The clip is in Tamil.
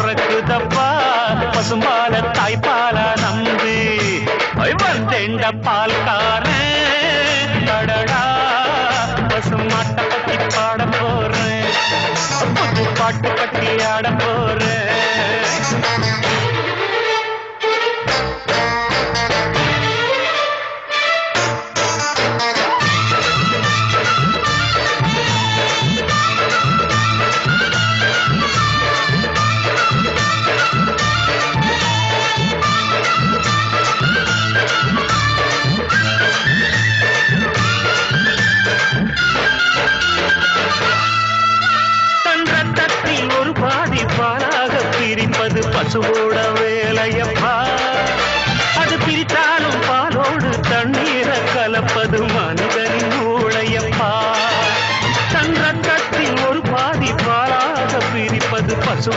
பொறக்குதப்பா பசும்பால தாய்ப்பால நம்பி வந்தேண்ட பால்காரன் அடடா பசுமாட்டை பத்தி பாட போறேன் புது பாட்டு கட்டி ஆட போறேன் பாலாக பிரிப்பது பசுவோட வேலையப்பா